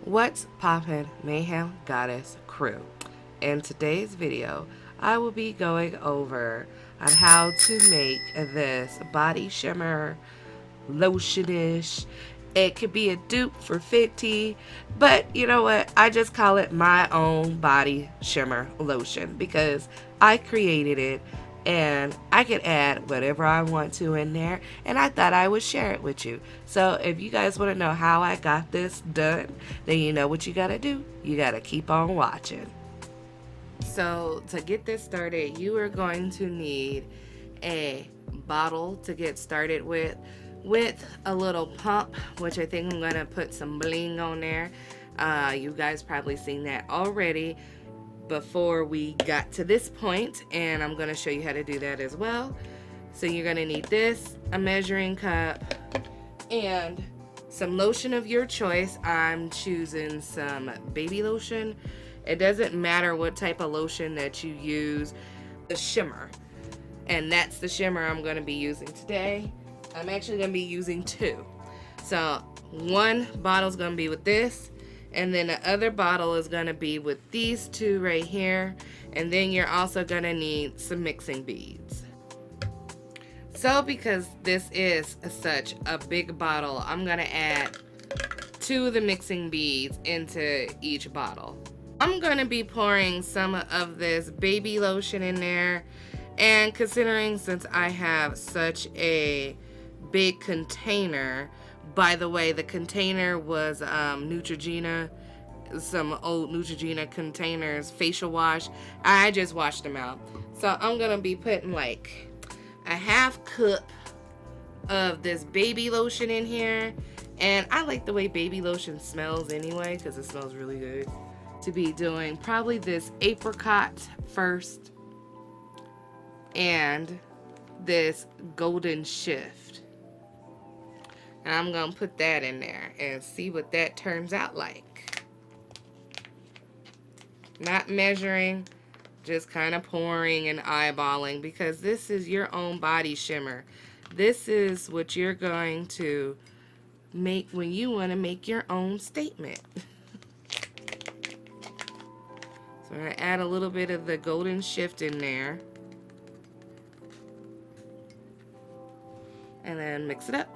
What's poppin', Mayhem Goddess crew? In today's video, I will be going over on how to make this body shimmer lotionish. It could be a dupe for Fenty, but you know what? I just call it my own body shimmer lotion because I created it and I can add whatever I want to in there, and I thought I would share it with you. So if you guys want to know how I got this done, then you know what you gotta do. You gotta keep on watching. So to get this started, you are going to need a bottle to get started with a little pump, which I think I'm gonna put some bling on there. You guys probably seen that already before we got to this point, and I'm going to show you how to do that as well. So you're going to need this, a measuring cup, and some lotion of your choice. I'm choosing some baby lotion. It doesn't matter what type of lotion that you use, the shimmer, and that's the shimmer I'm going to be using today. I'm actually going to be using two. So one bottle is going to be with this, and then the other bottle is going to be with these two right here. And then you're also going to need some mixing beads. So because this is such a big bottle, I'm going to add 2 of the mixing beads into each bottle. I'm going to be pouring some of this baby lotion in there. And considering since I have such a big container, by the way, the container was Neutrogena, some old Neutrogena containers, facial wash. I just washed them out. So I'm going to be putting like a half cup of this baby lotion in here. And I like the way baby lotion smells anyway because it smells really good. To be doing probably this apricot first and this golden shift. And I'm going to put that in there and see what that turns out like. Not measuring, just kind of pouring and eyeballing because this is your own body shimmer. This is what you're going to make when you want to make your own statement. So I'm going to add a little bit of the golden shift in there. And then mix it up.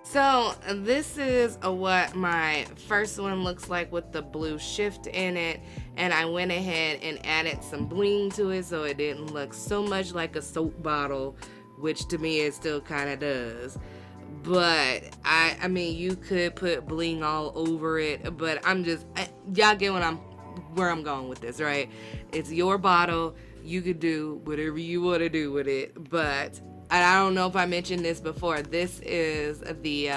So this is what my first one looks like with the blue shift in it, and I went ahead and added some bling to it so it didn't look so much like a soap bottle, which to me it still kind of does. But I mean, you could put bling all over it, but y'all get where I'm going with this, right? It's your bottle. You could do whatever you want to do with it, but I don't know if I mentioned this before. This is the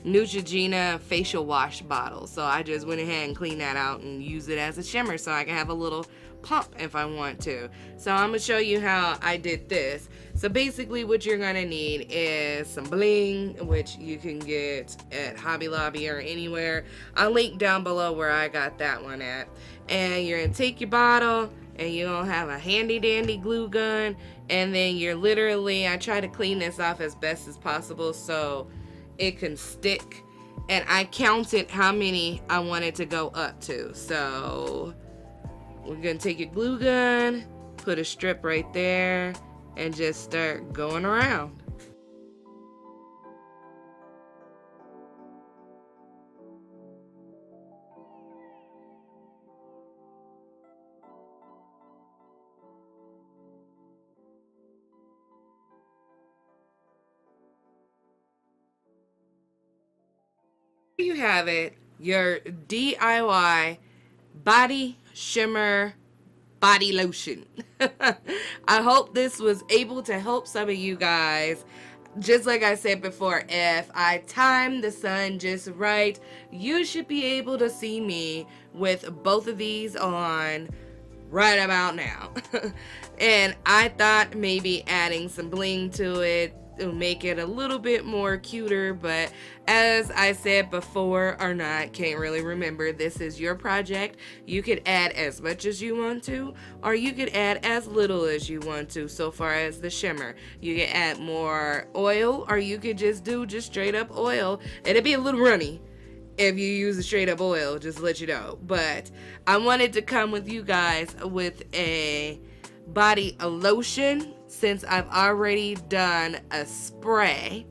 Neutrogena facial wash bottle. So I just went ahead and cleaned that out and used it as a shimmer so I can have a little pump if I want to. So I'm going to show you how I did this. So basically what you're going to need is some bling, which you can get at Hobby Lobby or anywhere. I'll link down below where I got that one at. And you're going to take your bottle, and you're going to have a handy dandy glue gun, and then you're literally, I try to clean this off as best as possible so it can stick, and I counted how many I wanted to go up to. So we're going to take your glue gun, put a strip right there, and just start going around. There you have it, your DIY body shimmer body lotion. I hope this was able to help some of you guys. Just like I said before, if I time the sun just right, you should be able to see me with both of these on right about now. And I thought maybe adding some bling to it will make it a little bit more cuter, but as I said before, or not, can't really remember, this is your project. You could add as much as you want to, or you could add as little as you want to. So far as the shimmer, you can add more oil, or you could just do just straight up oil. It'd be a little runny if you use a straight up oil, just to let you know. But I wanted to come with you guys with a body lotion. Since I've already done a spray,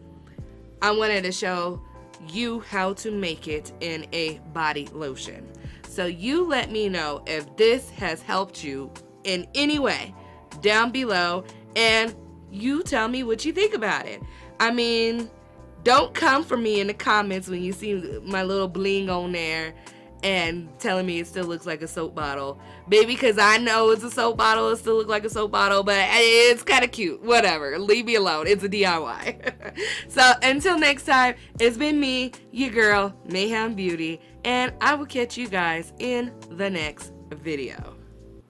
I wanted to show you how to make it in a body lotion. So you let me know if this has helped you in any way down below, and you tell me what you think about it. I mean, don't come for me in the comments when you see my little bling on there and telling me it still looks like a soap bottle. Baby, because I know it's a soap bottle, it still looks like a soap bottle, but it's kind of cute. Whatever, leave me alone. It's a DIY. So until next time, it's been me, your girl, Mayhem Beauty, and I will catch you guys in the next video.